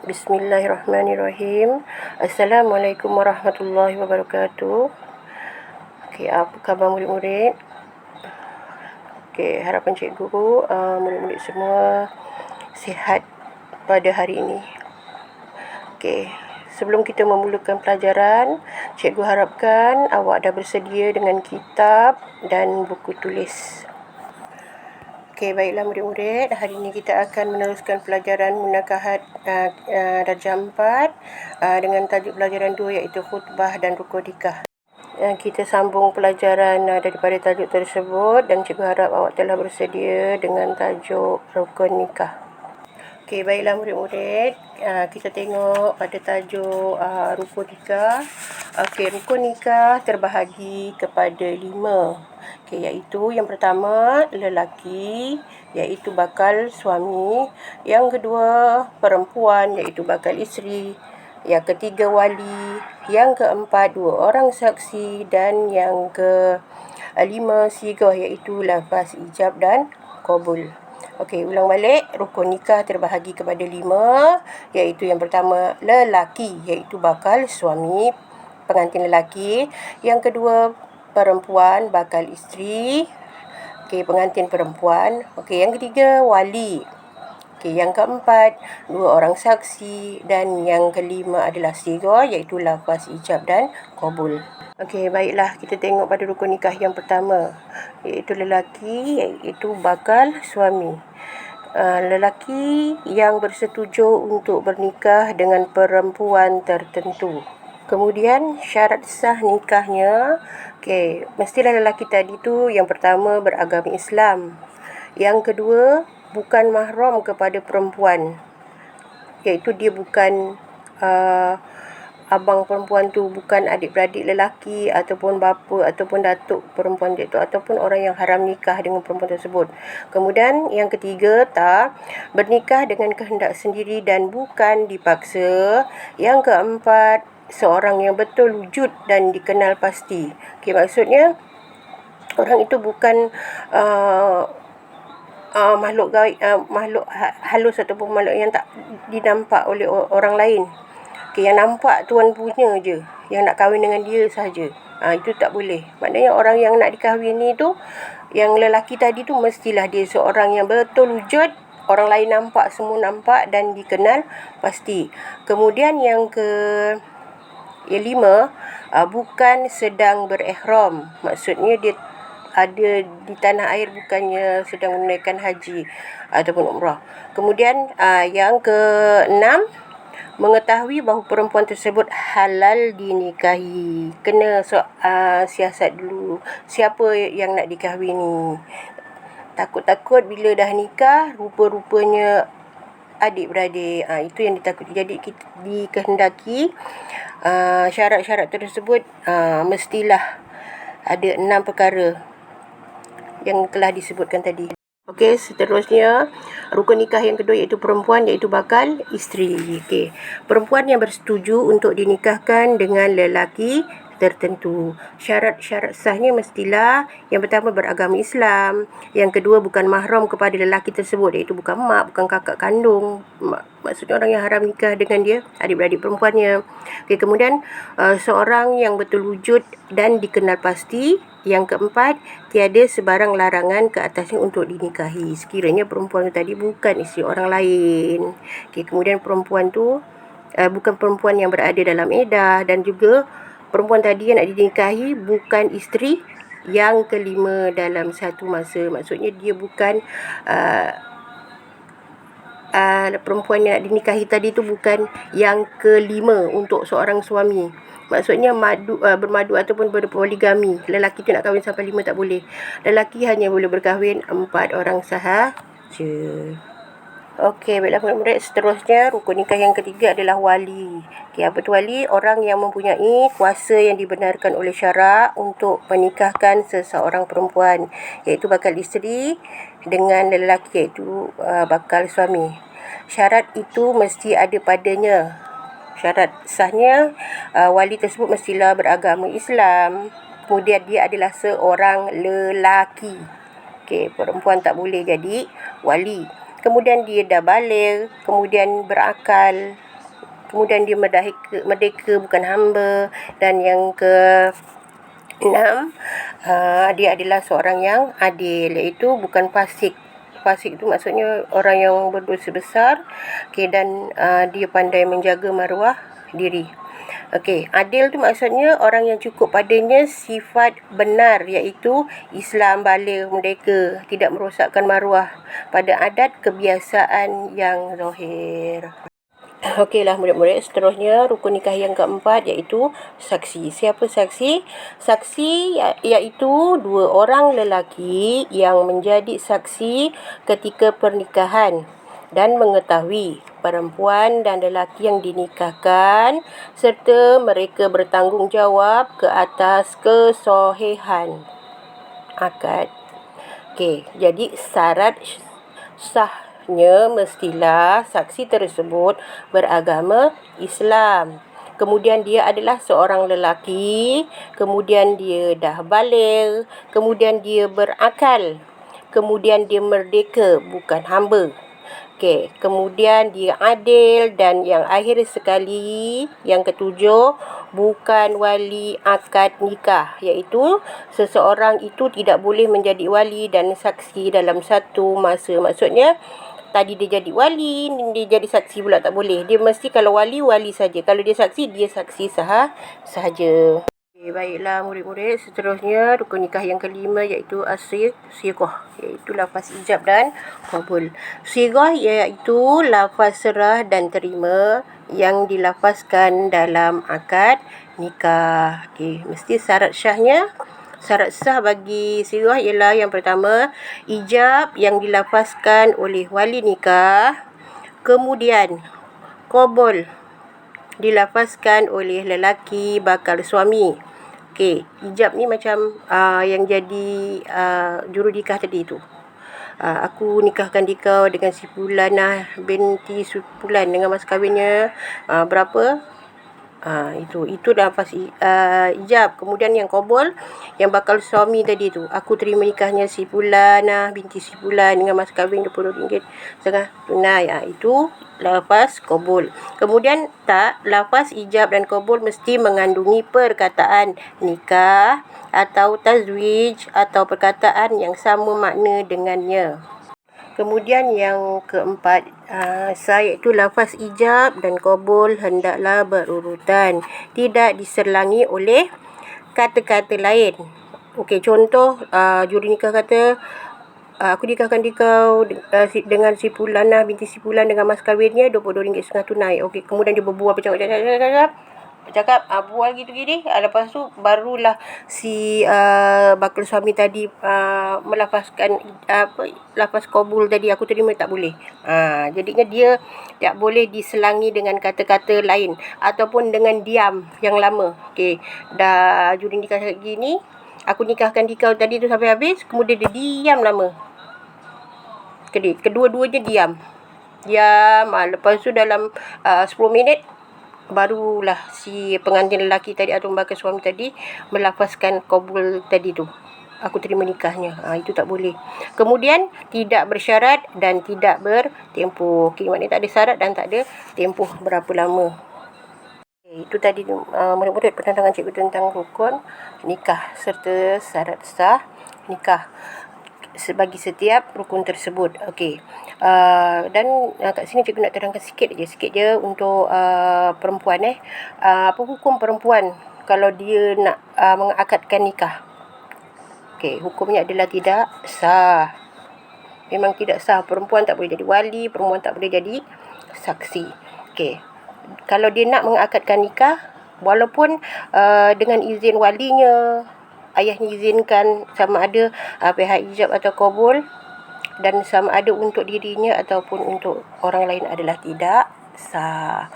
Bismillahirrahmanirrahim. Assalamualaikum warahmatullahi wabarakatuh. Okey, apa khabar murid-murid? Okey, harapan cikgu murid-murid semua sihat pada hari ini. Okey, sebelum kita memulakan pelajaran, cikgu harapkan awak dah bersedia dengan kitab dan buku tulis. Okey, baiklah murid-murid, hari ini kita akan meneruskan pelajaran Munakahat darjah 4 dengan tajuk pelajaran 2 iaitu khutbah dan rukun nikah. Kita sambung pelajaran daripada tajuk tersebut dan cikgu harap awak telah bersedia dengan tajuk rukun nikah. Okey, baiklah murid-murid, kita tengok pada tajuk rukun nikah. Okey, rukun nikah terbahagi kepada 5. Okey, iaitu yang pertama lelaki, iaitu bakal suami. Yang kedua perempuan, iaitu bakal isteri. Yang ketiga wali. Yang keempat 2 orang saksi. Dan yang kelima sigah, iaitu lafaz ijab dan qabul. Okey, ulang balik. Rukun nikah terbahagi kepada 5, iaitu yang pertama lelaki, iaitu bakal suami, pengantin lelaki. Yang kedua perempuan, bakal isteri, okey, pengantin perempuan. Okey, yang ketiga wali. Okey, yang keempat 2 orang saksi. Dan yang kelima adalah sigah, iaitu lafaz ijab dan qabul. Okey, baiklah, kita tengok pada rukun nikah yang pertama, iaitu lelaki, iaitu bakal suami. Lelaki yang bersetuju untuk bernikah dengan perempuan tertentu. Kemudian syarat sah nikahnya, okey, mestilah lelaki tadi tu yang pertama beragama Islam. Yang kedua, bukan mahram kepada perempuan, iaitu dia bukan abang perempuan tu, bukan adik-beradik lelaki ataupun bapa ataupun datuk perempuan itu ataupun orang yang haram nikah dengan perempuan tersebut. Kemudian yang ketiga, tak bernikah dengan kehendak sendiri dan bukan dipaksa. Yang keempat, seorang yang betul wujud dan dikenal pasti. Okey, maksudnya orang itu bukan makhluk gaib, makhluk halus ataupun makhluk yang tak dinampak oleh orang lain. Okey, yang nampak tuan punya je, yang nak kahwin dengan dia sahaja. Itu tak boleh. Maknanya orang yang nak dikahwini tu, yang lelaki tadi tu mestilah dia seorang yang betul wujud, orang lain nampak, semua nampak dan dikenal pasti. Kemudian yang kelima, bukan sedang berihram. Maksudnya dia ada di tanah air, bukannya sedang menunaikan haji ataupun umrah. Kemudian yang keenam, mengetahui bahawa perempuan tersebut halal dinikahi. Kena siasat dulu siapa yang nak dikahwini. Takut-takut bila dah nikah rupa-rupanya adik-beradik. Itu yang ditakuti. Jadi kita dikehendaki syarat-syarat tersebut mestilah ada 6 perkara yang telah disebutkan tadi. Okey, seterusnya rukun nikah yang kedua iaitu perempuan, iaitu bakal isteri. Okey, perempuan yang bersetuju untuk dinikahkan dengan lelaki tertentu. Syarat-syarat sahnya mestilah yang pertama beragama Islam, yang kedua bukan mahram kepada lelaki tersebut, iaitu bukan mak, bukan kakak kandung. Maksudnya orang yang haram nikah dengan dia, adik-beradik perempuannya. Okey, kemudian seorang yang betul wujud dan dikenal pasti. Yang keempat, tiada sebarang larangan ke atasnya untuk dinikahi sekiranya perempuan tu tadi bukan isteri orang lain. Okey, kemudian perempuan tu bukan perempuan yang berada dalam iddah, dan juga perempuan tadi yang nak dinikahi bukan isteri yang kelima dalam satu masa. Maksudnya dia bukan perempuan yang nak dinikahi tadi tu bukan yang kelima untuk seorang suami. Maksudnya bermadu ataupun berpoligami. Lelaki tu nak kahwin sampai 5 tak boleh. Lelaki hanya boleh berkahwin 4 orang sahaja. Okey, baiklah murid-murid, seterusnya rukun nikah yang ketiga adalah wali. Okey, apa tu wali? Orang yang mempunyai kuasa yang dibenarkan oleh syarak untuk menikahkan seseorang perempuan, iaitu bakal isteri dengan lelaki, iaitu bakal suami. Syarat itu mesti ada padanya. Syarat sahnya wali tersebut mestilah beragama Islam. Kemudian dia adalah seorang lelaki. Okey, perempuan tak boleh jadi wali. Kemudian dia dah baligh, kemudian berakal. kemudian dia merdeka bukan hamba, dan yang ke-6, dia adalah seorang yang adil, iaitu bukan fasik. Fasik itu maksudnya orang yang berdosa besar, dan dia pandai menjaga maruah diri. Adil tu maksudnya orang yang cukup padanya sifat benar, iaitu Islam, bala, merdeka, tidak merosakkan maruah pada adat kebiasaan yang zahir. Okeylah murid-murid, seterusnya rukun nikah yang keempat iaitu saksi. Siapa saksi? Saksi iaitu dua orang lelaki yang menjadi saksi ketika pernikahan dan mengetahui perempuan dan lelaki yang dinikahkan serta mereka bertanggungjawab ke atas kesohihan akad. Jadi syarat sahnya mestilah saksi tersebut beragama Islam. Kemudian dia adalah seorang lelaki, kemudian dia dah baligh, kemudian dia berakal, kemudian dia merdeka bukan hamba. Kemudian dia adil, dan yang akhir sekali, yang ketujuh, bukan wali akad nikah, iaitu seseorang itu tidak boleh menjadi wali dan saksi dalam satu masa. Maksudnya tadi dia jadi wali, dia jadi saksi pula tak boleh. Dia mesti kalau wali saja, kalau dia saksi sahaja. Baiklah murid-murid, seterusnya rukun nikah yang kelima iaitu as-sighah, iaitu lafaz ijab dan qabul. Sighah iaitu lafaz serah dan terima yang dilafazkan dalam akad nikah. Mesti syarat sah bagi sighah ialah yang pertama, ijab yang dilafazkan oleh wali nikah, kemudian qabul dilafazkan oleh lelaki bakal suami. Ijab ni macam yang jadi jurunikah tadi tu. Aku nikahkan dikau dengan si Fulanah binti Fulan dengan mas kahwinnya berapa? Itu lafaz ijab. Kemudian yang qabul, yang bakal suami tadi tu, aku terima nikahnya si Fulanah binti si Fulan dengan mas kahwin RM20 setengah tunai. Itu lafaz qabul. Kemudian lafaz ijab dan qabul mesti mengandungi perkataan nikah atau tazwij atau perkataan yang sama makna dengannya. Kemudian yang keempat, iaitu lafaz ijab dan qabul hendaklah berurutan, tidak diserlangi oleh kata-kata lain. Contoh, jurunikah kata, aku nikahkan dikau dengan si Fulanah binti si Fulan dengan mas kahwinnya RM22 setengah tunai. Kemudian dia berbual cakap bual gitu gini. Lepas tu barulah si bakal suami tadi melafazkan lafaz qabul tadi, aku terima, tak boleh. Jadinya dia tak boleh diselangi dengan kata-kata lain ataupun dengan diam yang lama. Dah juri nikah gini, aku nikahkan dikau tadi tu sampai habis, kemudian dia diam lama. Kedua-duanya diam. Lepas tu dalam 10 minit barulah si pengantin lelaki tadi atau bakal suami tadi melafazkan qabul tadi tu, aku terima nikahnya. Itu tak boleh. Kemudian tidak bersyarat dan tidak bertempoh. Maknanya tak ada syarat dan tak ada tempoh berapa lama. Itu tadi murid-murid penerangan cikgu tentang rukun nikah serta syarat sah nikah bagi setiap rukun tersebut. Dan kat sini cikgu nak terangkan sikit je untuk perempuan. Apa hukum perempuan kalau dia nak mengakadkan nikah? Hukumnya adalah tidak sah. Memang tidak sah. Perempuan tak boleh jadi wali, perempuan tak boleh jadi saksi. Kalau dia nak mengakadkan nikah, walaupun dengan izin walinya, ayahnya izinkan, sama ada pihak ijab atau qabul, dan sama ada untuk dirinya ataupun untuk orang lain, adalah tidak sah.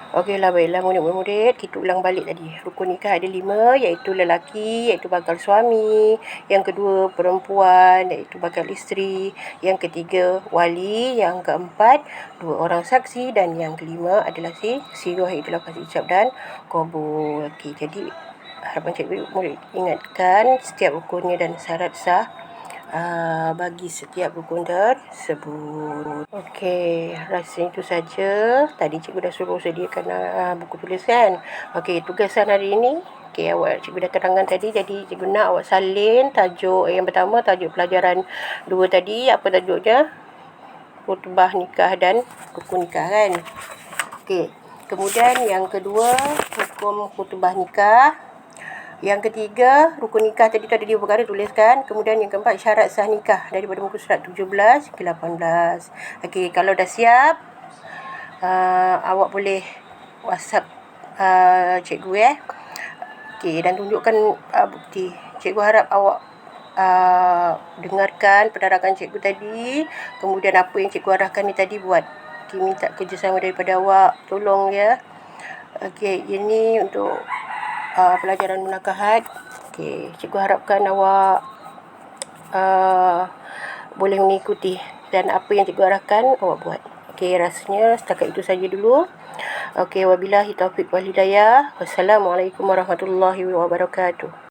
Baiklah murid-murid, kita ulang balik tadi. Rukun nikah ada 5, iaitu lelaki, iaitu bakal suami. Yang kedua, perempuan, iaitu bakal isteri. Yang ketiga, wali. Yang keempat, 2 orang saksi. Dan yang kelima adalah sighah, iaitu lafaz ijab dan qabul. Jadi harapan cikgu murid ingatkan setiap rukunnya dan syarat sah bagi setiap rukun tersebut. Okey, rasanya itu saja. Tadi cikgu dah suruh sediakan buku tulis kan. Okey, tugasan hari ini, okey, awak cikgu dah terangkan tadi. Jadi cikgu nak awak salin tajuk yang pertama, tajuk pelajaran 2 tadi. Apa tajuknya? Khutbah nikah dan rukun nikah kan. Okey, kemudian yang kedua, hukum khutbah nikah. Yang ketiga, rukun nikah tadi tu ada 2 perkara tuliskan. Kemudian yang keempat, syarat sah nikah daripada muka surat 17 ke 18. Okey, kalau dah siap, awak boleh WhatsApp cikgu Okey, dan tunjukkan bukti. Cikgu harap awak dengarkan penerangan cikgu tadi. Kemudian apa yang cikgu arahkan ni tadi buat. Okey, minta kerjasama daripada awak. Tolong ya. Okey, ini untuk pelajaran munakahat. Okey, cikgu harapkan awak boleh mengikuti dan apa yang cikgu arahkan awak buat. Okey, rasanya setakat itu saja dulu. Okey, wabillahi taufiq wal hidayah. Wassalamualaikum warahmatullahi wabarakatuh.